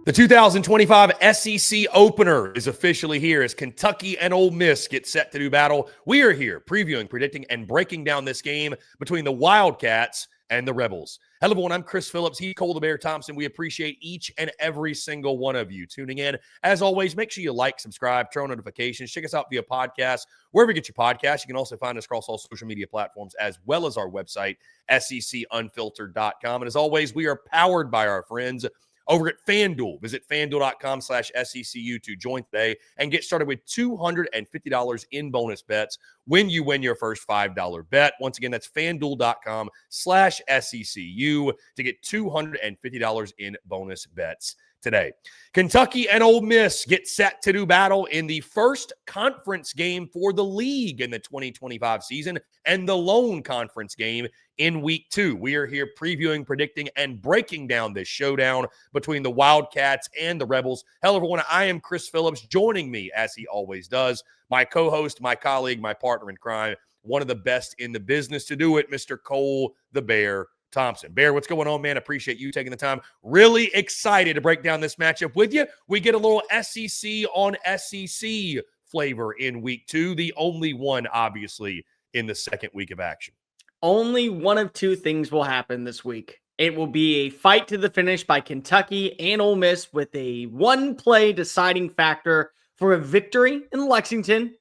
The 2025 SEC opener is officially here as Kentucky and Ole Miss get set to do battle. We are here previewing, predicting, and breaking down this game between the Wildcats and the Rebels. Hello, everyone. I'm Chris Phillips. He's Cole Thompson. We appreciate each and every single one of you tuning in. As always, make sure you like, subscribe, turn on notifications. Check us out via podcast, wherever you get your podcasts. You can also find us across all social media platforms, as well as our website, SECUnfiltered.com. And as always, we are powered by our friends over at FANDUEL. Visit FANDUEL.com/SECU to join today and get started with $250 in bonus bets when you win your first $5 bet. Once again, that's FANDUEL.com/SECU to get $250 in bonus bets today. Kentucky and Ole Miss get set to do battle in the first conference game for the league in the 2025 season and the lone conference game in week 2. We are here previewing, predicting, and breaking down this showdown between the Wildcats and the Rebels. Hello, everyone. I am Chris Phillips. Joining me, as he always does, my co-host, my colleague, my partner in crime, one of the best in the business to do it, Mr. Cole the Bear Thompson. Bear, what's going on, man? Appreciate you taking the time. Really excited to break down this matchup with you. We get a little SEC on SEC flavor in week 2, the only one, obviously, in the second week of action. Only one of two things will happen this week. It will be a fight to the finish by Kentucky and Ole Miss with a one-play deciding factor for a victory in Lexington,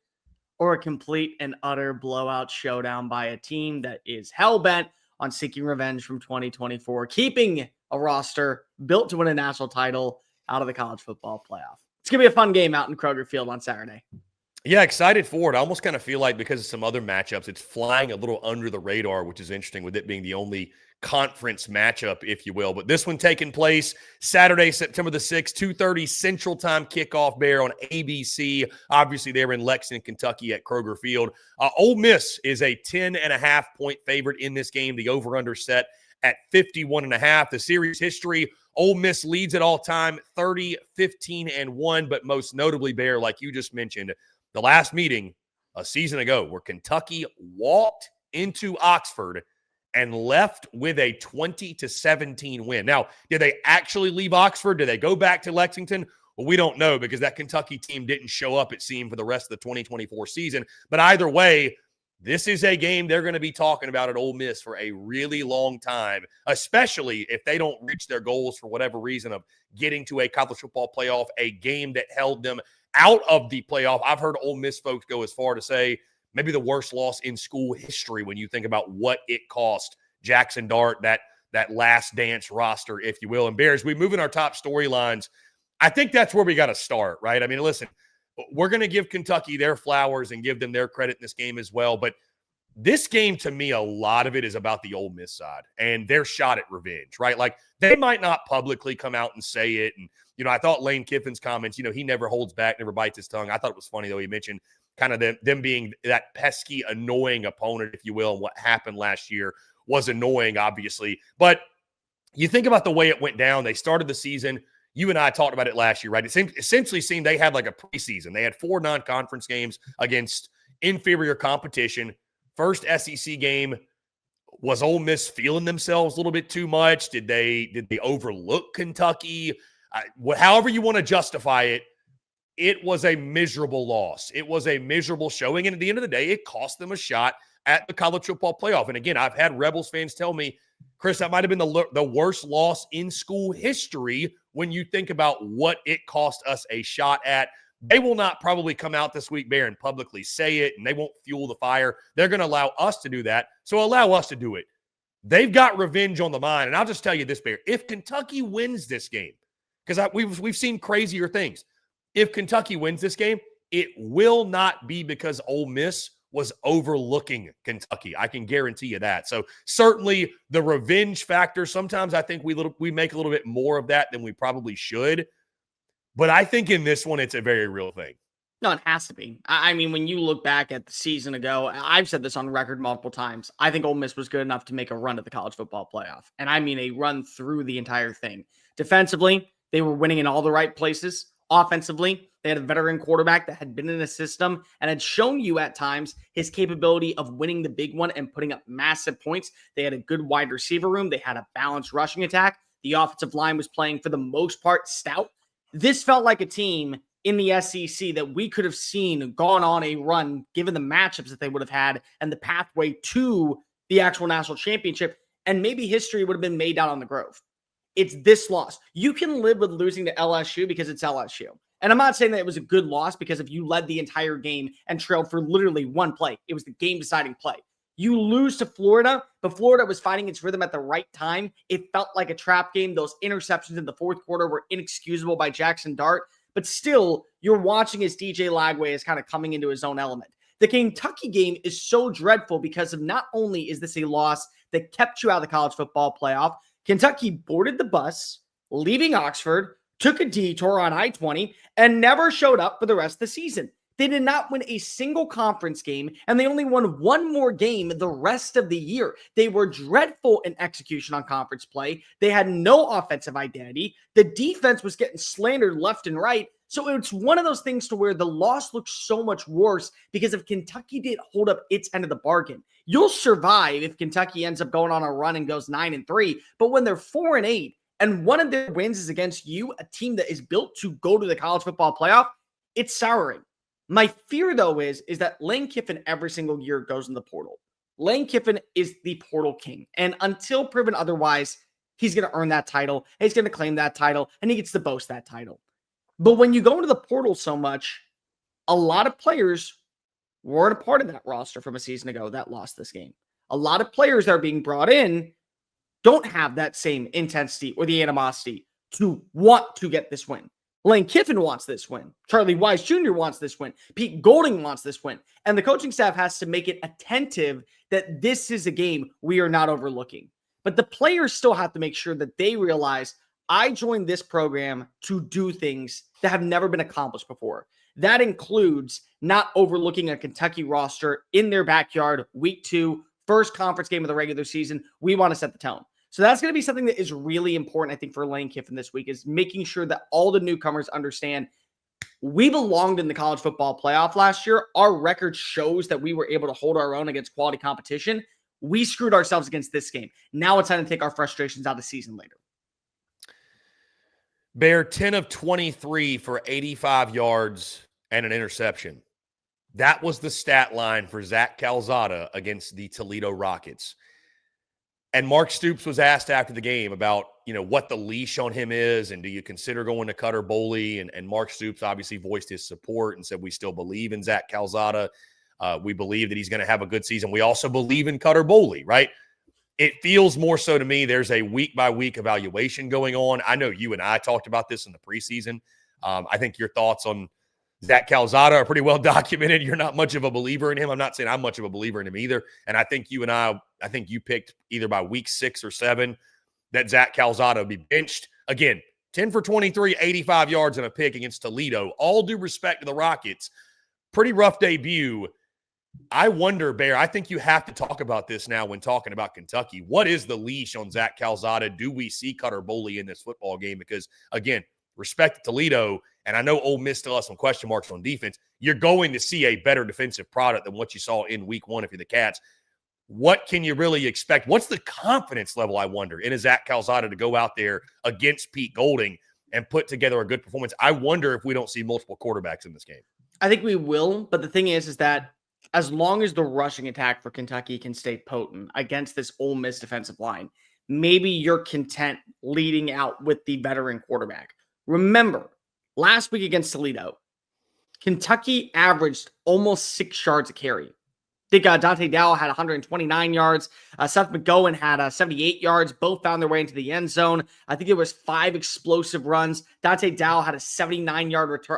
or a complete and utter blowout showdown by a team that is hell-bent on seeking revenge from 2024, keeping a roster built to win a national title out of the college football playoff. It's going to be a fun game out in Kroger Field on Saturday. Yeah, excited for it. I almost kind of feel like because of some other matchups, it's flying a little under the radar, which is interesting with it being the only conference matchup, if you will. But this one taking place Saturday, September the 6th, 2:30 Central Time kickoff, Bear, on ABC. Obviously, they're in Lexington, Kentucky at Kroger Field. Ole Miss is a 10.5-point favorite in this game. The over-under set at 51.5. The series history, Ole Miss leads at all time, 30-15-1. But most notably, Bear, like you just mentioned, the last meeting a season ago where Kentucky walked into Oxford and left with a 20-17 win. Now, did they actually leave Oxford? Did they go back to Lexington? Well, we don't know because that Kentucky team didn't show up, it seemed, for the rest of the 2024 season. But either way, this is a game they're going to be talking about at Ole Miss for a really long time, especially if they don't reach their goals for whatever reason of getting to a college football playoff, a game that held them out of the playoff. I've heard Ole Miss folks go as far to say maybe the worst loss in school history when you think about what it cost Jackson Dart, that last dance roster, if you will. And Bears, we move in our top storylines. I think that's where we got to start, right? I mean, listen, we're going to give Kentucky their flowers and give them their credit in this game as well. But this game, to me, a lot of it is about the Ole Miss side and their shot at revenge, right? Like, they might not publicly come out and say it. And, you know, I thought Lane Kiffin's comments, you know, he never holds back, never bites his tongue. I thought it was funny, though. He mentioned kind of them being that pesky, annoying opponent, if you will. And what happened last year was annoying, obviously. But you think about the way it went down. They started the season. You and I talked about it last year, right? It essentially seemed they had like a preseason. They had 4 non-conference games against inferior competition. First SEC game, was Ole Miss feeling themselves a little bit too much? Did they overlook Kentucky? However you want to justify it, it was a miserable loss. It was a miserable showing. And at the end of the day, it cost them a shot at the college football playoff. And again, I've had Rebels fans tell me, Chris, that might have been the worst loss in school history when you think about what it cost us a shot at. They will not probably come out this week, Bear, and publicly say it, and they won't fuel the fire. They're going to allow us to do that, so allow us to do it. They've got revenge on the mind, and I'll just tell you this, Bear. If Kentucky wins this game, because we've seen crazier things. If Kentucky wins this game, it will not be because Ole Miss was overlooking Kentucky. I can guarantee you that. So certainly the revenge factor, sometimes I think we make a little bit more of that than we probably should. But I think in this one, it's a very real thing. No, it has to be. I mean, when you look back at the season ago, I've said this on record multiple times. I think Ole Miss was good enough to make a run at the college football playoff. And I mean a run through the entire thing. Defensively, they were winning in all the right places. Offensively, they had a veteran quarterback that had been in a system and had shown you at times his capability of winning the big one and putting up massive points. They had a good wide receiver room. They had a balanced rushing attack. The offensive line was playing, for the most part, stout. This felt like a team in the SEC that we could have seen gone on a run, given the matchups that they would have had and the pathway to the actual national championship. And maybe history would have been made down on the Grove. It's this loss. You can live with losing to LSU because it's LSU. And I'm not saying that it was a good loss, because if you led the entire game and trailed for literally one play, it was the game-deciding play. You lose to Florida, but Florida was finding its rhythm at the right time. It felt like a trap game. Those interceptions in the fourth quarter were inexcusable by Jackson Dart. But still, you're watching as DJ Lagway is kind of coming into his own element. The Kentucky game is so dreadful because of not only is this a loss that kept you out of the college football playoff, Kentucky boarded the bus, leaving Oxford, took a detour on I-20, and never showed up for the rest of the season. They did not win a single conference game, and they only won one more game the rest of the year. They were dreadful in execution on conference play. They had no offensive identity. The defense was getting slandered left and right. So it's one of those things to where the loss looks so much worse because if Kentucky didn't hold up its end of the bargain, you'll survive if Kentucky ends up going on a run and goes 9-3. But when they're 4-8 and one of their wins is against you, a team that is built to go to the college football playoff, it's souring. My fear, though, is that Lane Kiffin every single year goes in the portal. Lane Kiffin is the portal king. And until proven otherwise, he's going to earn that title. He's going to claim that title, and he gets to boast that title. But when you go into the portal so much, a lot of players weren't a part of that roster from a season ago that lost this game. A lot of players that are being brought in don't have that same intensity or the animosity to want to get this win. Lane Kiffin wants this win. Charlie Wise Jr. wants this win. Pete Golding wants this win. And the coaching staff has to make it attentive that this is a game we are not overlooking. But the players still have to make sure that they realize, I joined this program to do things that have never been accomplished before. That includes not overlooking a Kentucky roster in their backyard, week 2, first conference game of the regular season. We want to set the tone. So that's going to be something that is really important, I think, for Lane Kiffin this week, is making sure that all the newcomers understand we belonged in the college football playoff last year. Our record shows that we were able to hold our own against quality competition. We screwed ourselves against this game. Now it's time to take our frustrations out of the season later. Bear 10 of 23 for 85 yards and an interception. That was the stat line for Zach Calzada against the Toledo Rockets. And Mark Stoops was asked after the game about, what the leash on him is, and do you consider going to Cutter Boley? And Mark Stoops obviously voiced his support and said, we still believe in Zach Calzada. We believe that he's going to have a good season. We also believe in Cutter Boley, right? It feels more so to me there's a week-by-week evaluation going on. I know you and I talked about this in the preseason. I think your thoughts on Zach Calzada are pretty well documented. You're not much of a believer in him. I'm not saying I'm much of a believer in him either. And I think I think you picked either by week 6 or 7 that Zach Calzada would be benched. Again, 10 for 23, 85 yards and a pick against Toledo. All due respect to the Rockets. Pretty rough debut. I wonder, Bear, I think you have to talk about this now when talking about Kentucky. What is the leash on Zach Calzada? Do we see Cutter Boley in this football game? Because, again, respect to Toledo, and I know Ole Miss still has some question marks on defense. You're going to see a better defensive product than what you saw in week 1 if you're the Cats. What can you really expect? What's the confidence level, I wonder, in a Zach Calzada to go out there against Pete Golding and put together a good performance? I wonder if we don't see multiple quarterbacks in this game. I think we will, but the thing is that as long as the rushing attack for Kentucky can stay potent against this Ole Miss defensive line, maybe you're content leading out with the veteran quarterback. Remember, last week against Toledo, Kentucky averaged almost 6 yards a carry. I think Dante Dowell had 129 yards. Seth McGowan had 78 yards. Both found their way into the end zone. I think it was 5 explosive runs. Dante Dowell had a 79-yard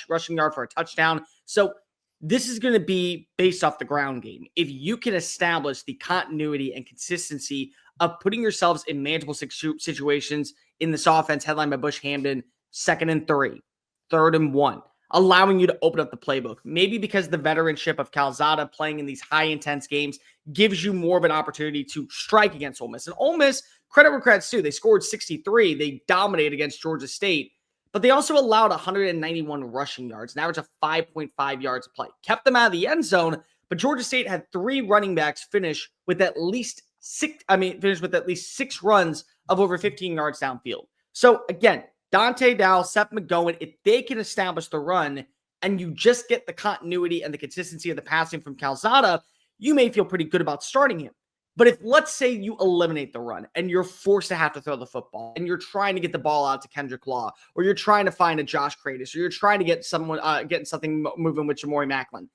rushing yard for a touchdown. So this is going to be based off the ground game. If you can establish the continuity and consistency of putting yourselves in manageable situations in this offense, headlined by Bush Hamden, 2nd and 3, 3rd and 1, allowing you to open up the playbook. Maybe because the veteranship of Calzada playing in these high-intense games gives you more of an opportunity to strike against Ole Miss. And Ole Miss, credit where credit's due, they scored 63. They dominated against Georgia State. But they also allowed 191 rushing yards, an average of 5.5 yards a play. Kept them out of the end zone, but Georgia State had 3 running backs finish with at least 6 runs of over 15 yards downfield. So again, Dante Dow, Seth McGowan, if they can establish the run and you just get the continuity and the consistency of the passing from Calzada, you may feel pretty good about starting him. But if, let's say, you eliminate the run and you're forced to have to throw the football and you're trying to get the ball out to Kendrick Law, or you're trying to find a Josh Kratos, or you're trying to get someone getting something moving with Jamori Macklin,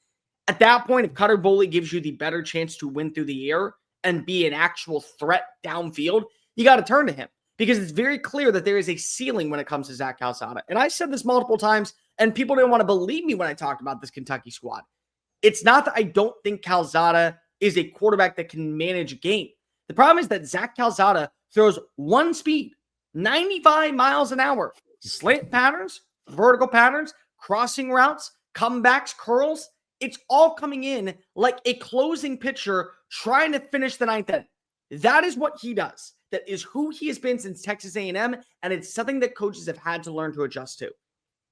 at that point, if Cutter Boley gives you the better chance to win through the air and be an actual threat downfield, you got to turn to him, because it's very clear that there is a ceiling when it comes to Zach Calzada. And I said this multiple times, and people didn't want to believe me when I talked about this Kentucky squad. It's not that I don't think Calzada is a quarterback that can manage a game. The problem is that Zach Calzada throws one speed, 95 miles an hour, slant patterns, vertical patterns, crossing routes, comebacks, curls. It's all coming in like a closing pitcher trying to finish the ninth inning. That is what he does. That is who he has been since Texas A&M, and it's something that coaches have had to learn to adjust to.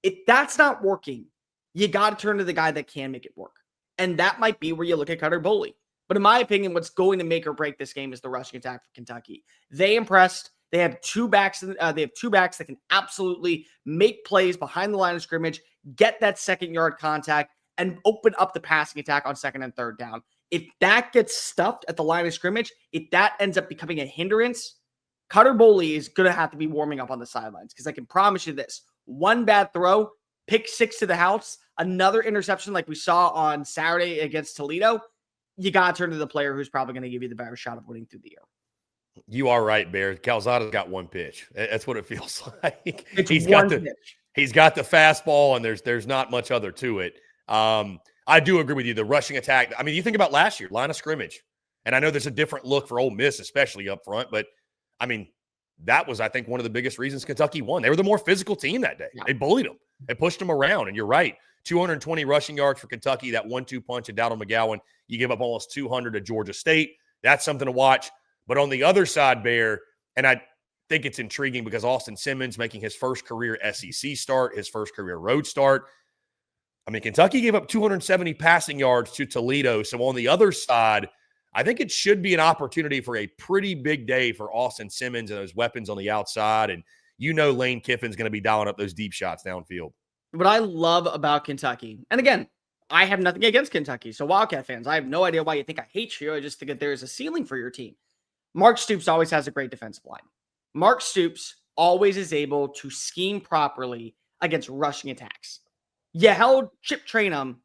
If that's not working, you got to turn to the guy that can make it work. And that might be where you look at Cutter Boley. But in my opinion, what's going to make or break this game is the rushing attack for Kentucky. They impressed. They have two backs. They have two backs that can absolutely make plays behind the line of scrimmage, get that second-yard contact, and open up the passing attack on second and third down. If that gets stuffed at the line of scrimmage, if that ends up becoming a hindrance, Cutter Boley is going to have to be warming up on the sidelines, because I can promise you this: one bad throw, pick six to the house, another interception like we saw on Saturday against Toledo, you got to turn to the player who's probably going to give you the better shot of winning through the air. You are right, Bear. Calzada's got one pitch. That's what it feels like. It's he's one got pitch. He's got the fastball, and there's not much other to it. I do agree with you. The rushing attack, I mean, you think about last year, line of scrimmage. And I know there's a different look for Ole Miss, especially up front. But, I mean, that was, I think, one of the biggest reasons Kentucky won. They were the more physical team that day. Yeah. They bullied them. They pushed them around. And you're right. 220 rushing yards for Kentucky. That 1-2 punch at Dowdle McGowan. You give up almost 200 to Georgia State. That's something to watch. But on the other side, Bear, and I think it's intriguing because Austin Simmons making his first career SEC start, his first career road start. I mean, Kentucky gave up 270 passing yards to Toledo. So on the other side, I think it should be an opportunity for a pretty big day for Austin Simmons and those weapons on the outside. And you know Lane Kiffin's going to be dialing up those deep shots downfield. What I love about Kentucky, and again, I have nothing against Kentucky. So Wildcat fans, I have no idea why you think I hate you. I just think that there is a ceiling for your team. Mark Stoops always has a great defensive line. Mark Stoops always is able to scheme properly against rushing attacks. You held Chip Trayanum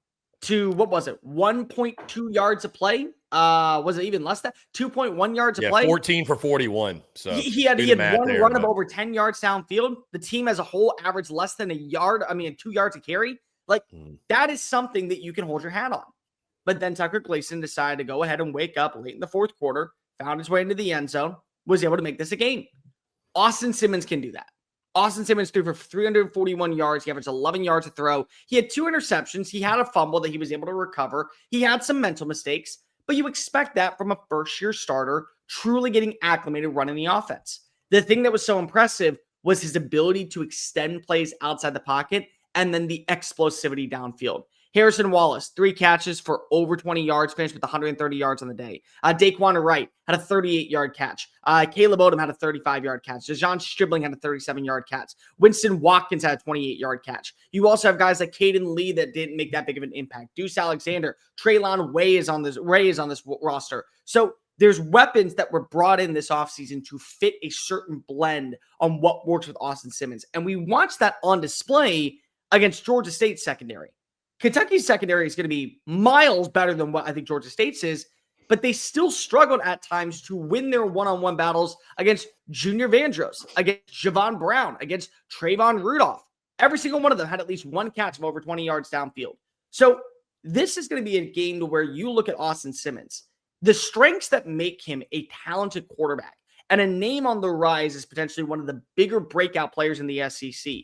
to, what was it, 1.2 yards a play? Was it even less than 2.1 yards a play? 14 for 41. So he had one run of over 10 yards downfield. The team as a whole averaged less than 2 yards a carry. That is something that you can hold your hat on. But then Tucker Gleason decided to go ahead and wake up late in the fourth quarter, found his way into the end zone, was able to make this a game. Austin Simmons can do that. Austin Simmons threw for 341 yards. He averaged 11 yards a throw. He had 2 interceptions. He had a fumble that he was able to recover. He had some mental mistakes, but you expect that from a first-year starter truly getting acclimated running the offense. The thing that was so impressive was his ability to extend plays outside the pocket and then the explosivity downfield. Harrison Wallace, 3 catches for over 20 yards, finished with 130 yards on the day. Daquan Wright had a 38-yard catch. Caleb Odom had a 35-yard catch. DeJon Stribling had a 37-yard catch. Winston Watkins had a 28-yard catch. You also have guys like Caden Lee that didn't make that big of an impact. Deuce Alexander, Traylon Way is on this roster. So there's weapons that were brought in this offseason to fit a certain blend on what works with Austin Simmons. And we watched that on display against Georgia State's secondary. Kentucky's secondary is going to be miles better than what I think Georgia State's is, but they still struggled at times to win their one-on-one battles against Junior Vandross, against Javon Brown, against Trayvon Rudolph. Every single one of them had at least one catch of over 20 yards downfield. So this is going to be a game to where you look at Austin Simmons. The strengths that make him a talented quarterback and a name on the rise as potentially one of the bigger breakout players in the SEC.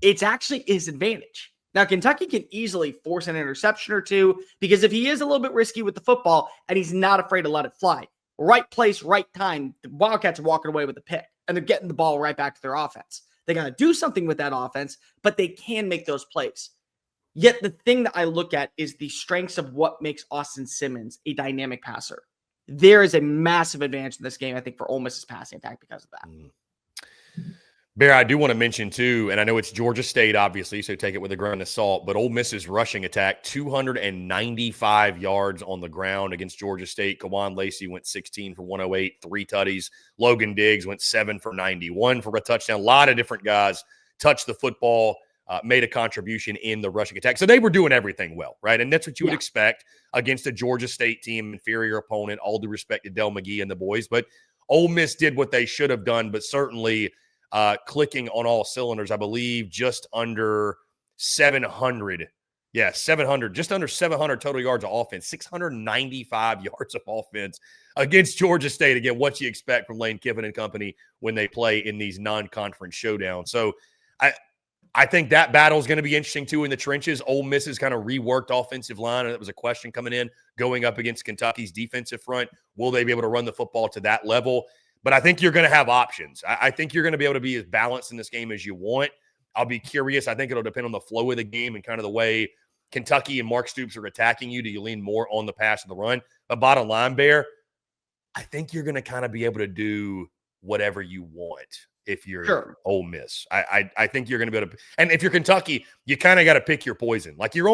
It's actually his advantage. Now, Kentucky can easily force an interception or two because if he is a little bit risky with the football and he's not afraid to let it fly, right place, right time, the Wildcats are walking away with a pick and they're getting the ball right back to their offense. They got to do something with that offense, but they can make those plays. Yet the thing that I look at is the strengths of what makes Austin Simmons a dynamic passer. there is a massive advantage in this game, I think, for Ole Miss's passing attack because of that. Bear, I do want to mention too, and I know it's Georgia State, obviously, so take it with a grain of salt, but Ole Miss's rushing attack, 295 yards on the ground against Georgia State. Kawan Lacey went 16 for 108, 3 tutties. Logan Diggs went 7 for 91 for a touchdown. A lot of different guys touched the football, made a contribution in the rushing attack. So they were doing everything well, right? And that's what you would expect against a Georgia State team, inferior opponent, all due respect to Del McGee and the boys. But Ole Miss did what they should have done, but certainly clicking on all cylinders. I believe just under 700. Yeah, 700, just under 700 total yards of offense, 695 yards of offense against Georgia State. Again, what you expect from Lane Kiffin and company when they play in these non-conference showdowns. So I think that battle is going to be interesting too in the trenches. Ole Miss's kind of reworked offensive line, and that was a question coming in, going up against Kentucky's defensive front. Will they be able to run the football to that level? But I think you're going to have options. I think you're going to be able to be as balanced in this game as you want. I'll be curious. I think it'll depend on the flow of the game and kind of the way Kentucky and Mark Stoops are attacking you. Do you lean more on the pass or the run? But bottom line, Bear, I think you're going to kind of be able to do whatever you want if you're Ole Miss. I think you're going to be able to. And if you're Kentucky, you kind of got to pick your poison. Like you're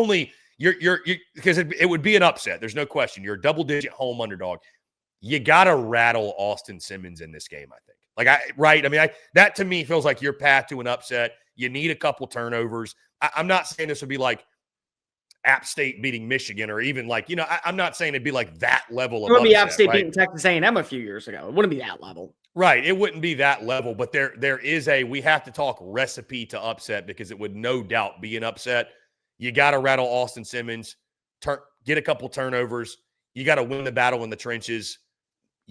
because it would be an upset. There's no question. You're a double-digit home underdog. You got to rattle Austin Simmons in this game, I think. That to me feels like your path to an upset. You need a couple turnovers. I'm not saying this would be like App State beating Michigan or even like, I'm not saying it'd be like that level of upset. It would be App State beating Texas A&M a few years ago. It wouldn't be that level. Right. It wouldn't be that level, but there is we have to talk recipe to upset because it would no doubt be an upset. You got to rattle Austin Simmons, get a couple turnovers. You got to win the battle in the trenches.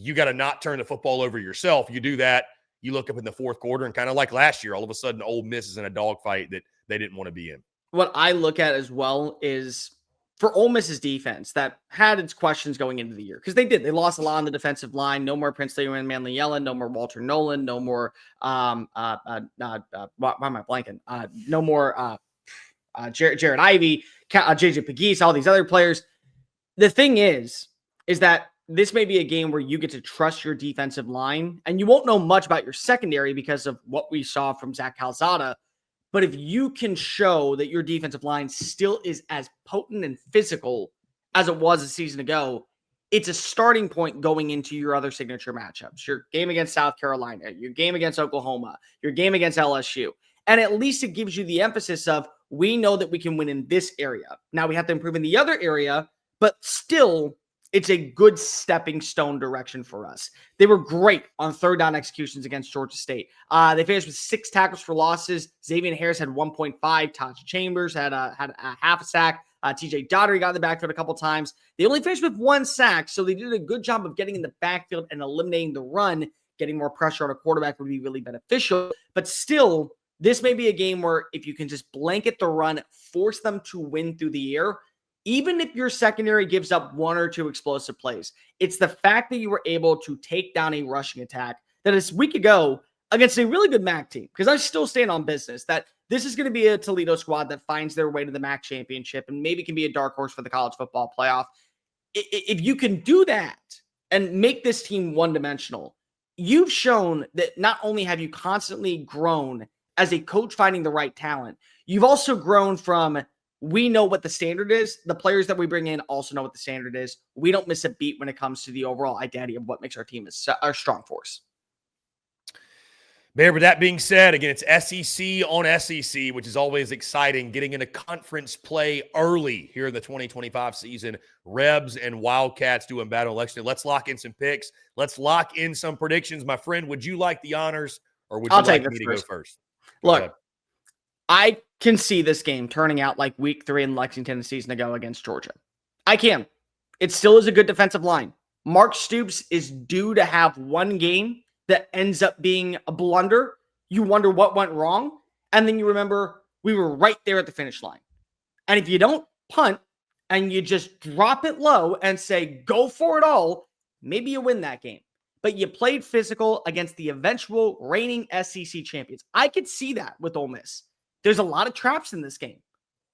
You got to not turn the football over yourself. You do that, you look up in the fourth quarter, and kind of like last year, all of a sudden Ole Miss is in a dogfight that they didn't want to be in. What I look at as well is for Ole Miss's defense that had its questions going into the year, because they did. They lost a lot on the defensive line. No more Prince Lewan, Manley Yellen. No more Walter Nolan. No more why am I blanking? No more Jared Ivey, JJ Pegues, all these other players. The thing is that this may be a game where you get to trust your defensive line, and you won't know much about your secondary because of what we saw from Zach Calzada. But if you can show that your defensive line still is as potent and physical as it was a season ago, it's a starting point going into your other signature matchups. Your game against South Carolina, your game against Oklahoma, your game against LSU. And at least it gives you the emphasis of, we know that we can win in this area. Now we have to improve in the other area, but still, it's a good stepping stone direction for us. They were great on third down executions against Georgia State. They finished with 6 tackles for losses. Xavier Harris had 1.5. Todd Chambers had a half a sack. TJ Daugherty got in the backfield a couple times. They only finished with 1 sack, so they did a good job of getting in the backfield and eliminating the run. Getting more pressure on a quarterback would be really beneficial. But still, this may be a game where if you can just blanket the run, force them to win through the air, even if your secondary gives up 1 or 2 explosive plays, it's the fact that you were able to take down a rushing attack that a week ago against a really good MAC team, because I still stand on business that this is going to be a Toledo squad that finds their way to the MAC championship and maybe can be a dark horse for the college football playoff. If you can do that and make this team one-dimensional, you've shown that not only have you constantly grown as a coach finding the right talent, you've also grown from, we know what the standard is. The players that we bring in also know what the standard is. We don't miss a beat when it comes to the overall identity of what makes our team our strong force. Bear, but that being said, again, it's SEC on SEC, which is always exciting. Getting into conference play early here in the 2025 season. Rebs and Wildcats doing battle in Lexington. Let's lock in some picks. Let's lock in some predictions. My friend, would you like the honors, or would you like me to go first? Look, I can see this game turning out like week 3 in Lexington a season ago against Georgia. I can. It still is a good defensive line. Mark Stoops is due to have one game that ends up being a blunder. You wonder what went wrong. And then you remember we were right there at the finish line. And if you don't punt and you just drop it low and say, go for it all, maybe you win that game. But you played physical against the eventual reigning SEC champions. I could see that with Ole Miss. There's a lot of traps in this game.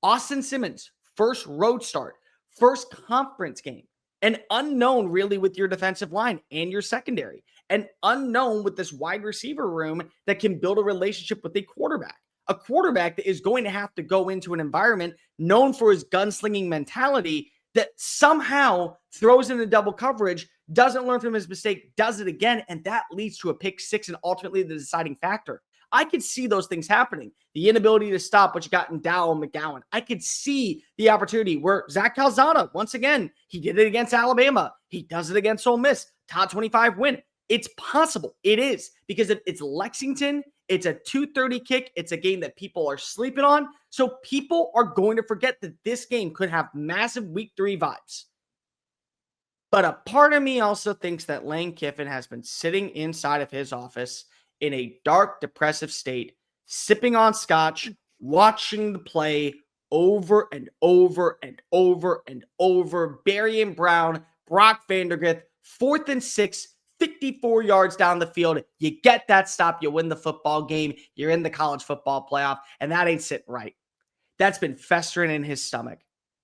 Austin Simmons, first road start, first conference game. An unknown really with your defensive line and your secondary. An unknown with this wide receiver room that can build a relationship with a quarterback. A quarterback that is going to have to go into an environment known for his gunslinging mentality that somehow throws into double coverage, doesn't learn from his mistake, does it again, and that leads to a pick six and ultimately the deciding factor. I could see those things happening. The inability to stop what you got in Dow and McGowan. I could see the opportunity where Zach Calzada, once again, he did it against Alabama. He does it against Ole Miss. Top 25 win. It's possible. It is, because it's Lexington. It's a 2:30 kick. It's a game that people are sleeping on. So people are going to forget that this game could have massive week 3 vibes. But a part of me also thinks that Lane Kiffin has been sitting inside of his office in a dark, depressive state, sipping on scotch, watching the play over and over and over and over. Barry Brown, Brock Vandergrift, 4th and 6, 54 yards down the field. You get that stop, you win the football game, you're in the college football playoff, and that ain't sitting right. That's been festering in his stomach.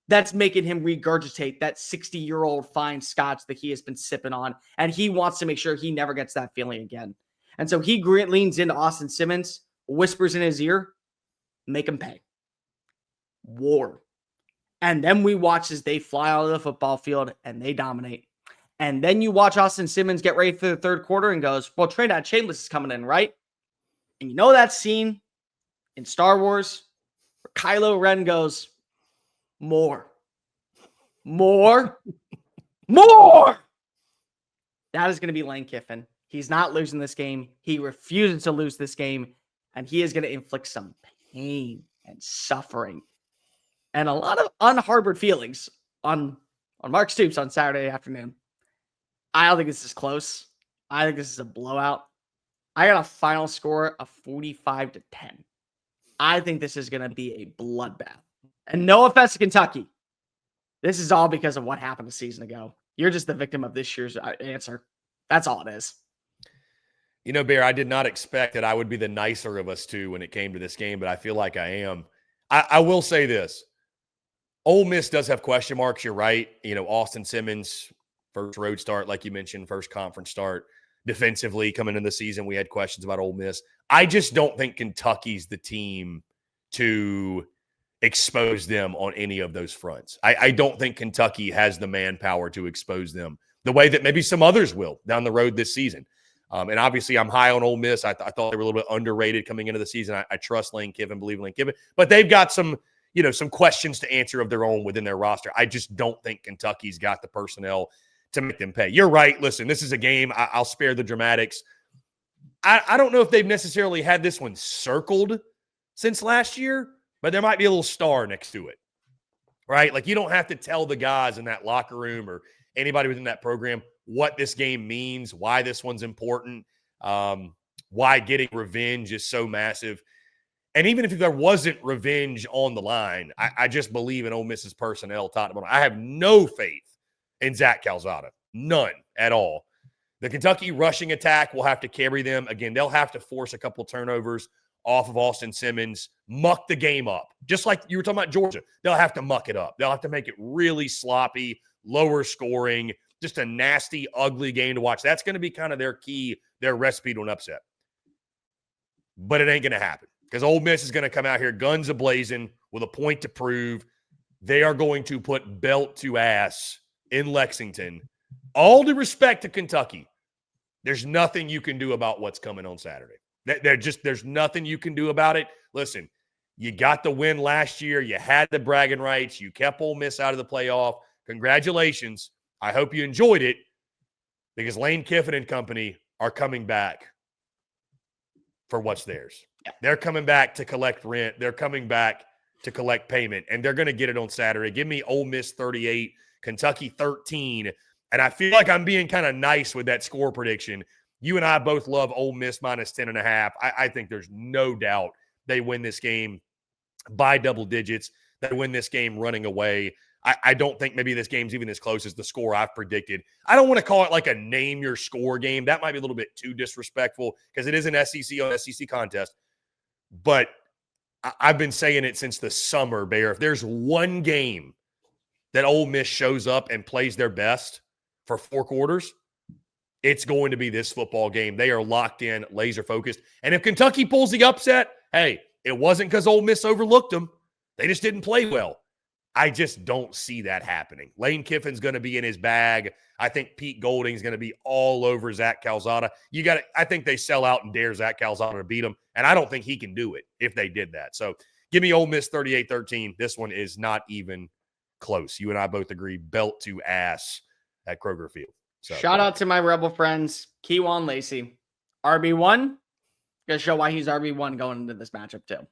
That's making him regurgitate that 60-year-old fine scotch that he has been sipping on, and he wants to make sure he never gets that feeling again. And so he leans into Austin Simmons, whispers in his ear, make him pay. War. And then we watch as they fly out of the football field and they dominate. And then you watch Austin Simmons get ready for the third quarter and goes, well, Trinidad Chambers is coming in, right? And you know that scene in Star Wars where Kylo Ren goes, more. More. More. That is going to be Lane Kiffin. He's not losing this game. He refuses to lose this game. And he is going to inflict some pain and suffering and a lot of unharbored feelings on Mark Stoops on Saturday afternoon. I don't think this is close. I think this is a blowout. I got a final score of 45-10. I think this is going to be a bloodbath. And no offense to Kentucky. This is all because of what happened a season ago. You're just the victim of this year's answer. That's all it is. You know, Bear, I did not expect that I would be the nicer of us two when it came to this game, but I feel like I am. I will say this. Ole Miss does have question marks. You're right. You know, Austin Simmons, first road start, like you mentioned, first conference start. Defensively, coming into the season, we had questions about Ole Miss. I just don't think Kentucky's the team to expose them on any of those fronts. I don't think Kentucky has the manpower to expose them the way that maybe some others will down the road this season. And obviously, I'm high on Ole Miss. I thought they were a little bit underrated coming into the season. I trust Lane Kiffin, believe in Lane Kiffin. But they've got some questions to answer of their own within their roster. I just don't think Kentucky's got the personnel to make them pay. You're right. Listen, this is a game. I'll spare the dramatics. I don't know if they've necessarily had this one circled since last year, but there might be a little star next to it, right? Like, you don't have to tell the guys in that locker room or anybody within that program what this game means, why this one's important, why getting revenge is so massive. And even if there wasn't revenge on the line, I just believe in Ole Miss's personnel, top to bottom. I have no faith in Zach Calzada. None at all. The Kentucky rushing attack will have to carry them. Again, they'll have to force a couple turnovers off of Austin Simmons, muck the game up. Just like you were talking about Georgia. They'll have to muck it up. They'll have to make it really sloppy, lower scoring, just a nasty, ugly game to watch. That's going to be kind of their key, their recipe to an upset. But it ain't going to happen because Ole Miss is going to come out here guns a-blazing with a point to prove. They are going to put belt to ass in Lexington. All due respect to Kentucky, there's nothing you can do about what's coming on Saturday. There's nothing you can do about it. Listen, you got the win last year. You had the bragging rights. You kept Ole Miss out of the playoff. Congratulations. I hope you enjoyed it because Lane Kiffin and company are coming back for what's theirs. Yeah. They're coming back to collect rent. They're coming back to collect payment, and they're going to get it on Saturday. Give me Ole Miss 38, Kentucky 13, and I feel like I'm being kind of nice with that score prediction. You and I both love Ole Miss minus 10.5. I think there's no doubt they win this game by double digits. They win this game running away. I don't think maybe this game's even as close as the score I've predicted. I don't want to call it like a name your score game. That might be a little bit too disrespectful because it is an SEC on SEC contest. But I've been saying it since the summer, Bear. If there's one game that Ole Miss shows up and plays their best for 4 quarters, it's going to be this football game. They are locked in, laser focused. And if Kentucky pulls the upset, hey, it wasn't because Ole Miss overlooked them. They just didn't play well. I just don't see that happening. Lane Kiffin's going to be in his bag. I think Pete Golding's going to be all over Zach Calzada. I think they sell out and dare Zach Calzada to beat him, and I don't think he can do it if they did that. So give me Ole Miss 38-13. This one is not even close. You and I both agree, belt to ass at Kroger Field. So shout out to my Rebel friends, Kewan Lacey. RB1. Gonna show why he's RB1 going into this matchup too.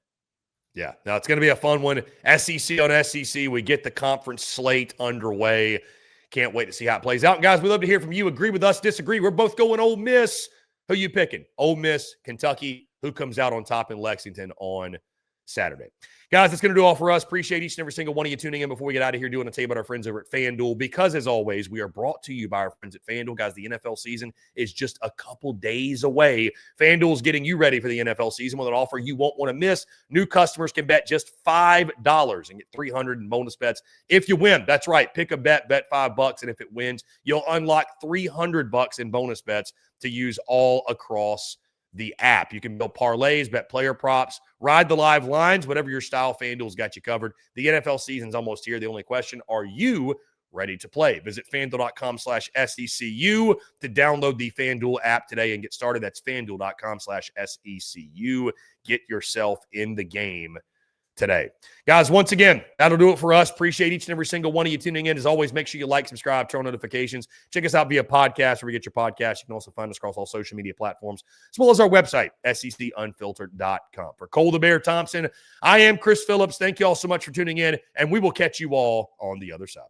Yeah, now it's going to be a fun one. SEC on SEC. We get the conference slate underway. Can't wait to see how it plays out. And guys, we'd love to hear from you. Agree with us, disagree. We're both going Ole Miss. Who you picking? Ole Miss, Kentucky. Who comes out on top in Lexington on Saturday? Guys, that's going to do all for us. Appreciate each and every single one of you tuning in. Before we get out of here, doing a tell you about our friends over at FanDuel, because as always, we are brought to you by our friends at FanDuel. Guys, the NFL season is just a couple days away. FanDuel is getting you ready for the NFL season with an offer you won't want to miss. New customers can bet just $5 and get $300 in bonus bets if you win. That's right. Pick a bet $5, and if it wins, you'll unlock $300 in bonus bets to use all across the app. You can build parlays, bet player props, ride the live lines, whatever your style. FanDuel's got you covered. The NFL season's almost here. The only question, are you ready to play? Visit FanDuel.com/SECU to download the FanDuel app today and get started. That's FanDuel.com/SECU. Get yourself in the game today. Guys, once again, that'll do it for us. Appreciate each and every single one of you tuning in. As always, make sure you like, subscribe, turn on notifications. Check us out via podcast where you get your podcast. You can also find us across all social media platforms, as well as our website, secunfiltered.com. For Cole the Bear Thompson, I am Chris Phillips. Thank you all so much for tuning in, and we will catch you all on the other side.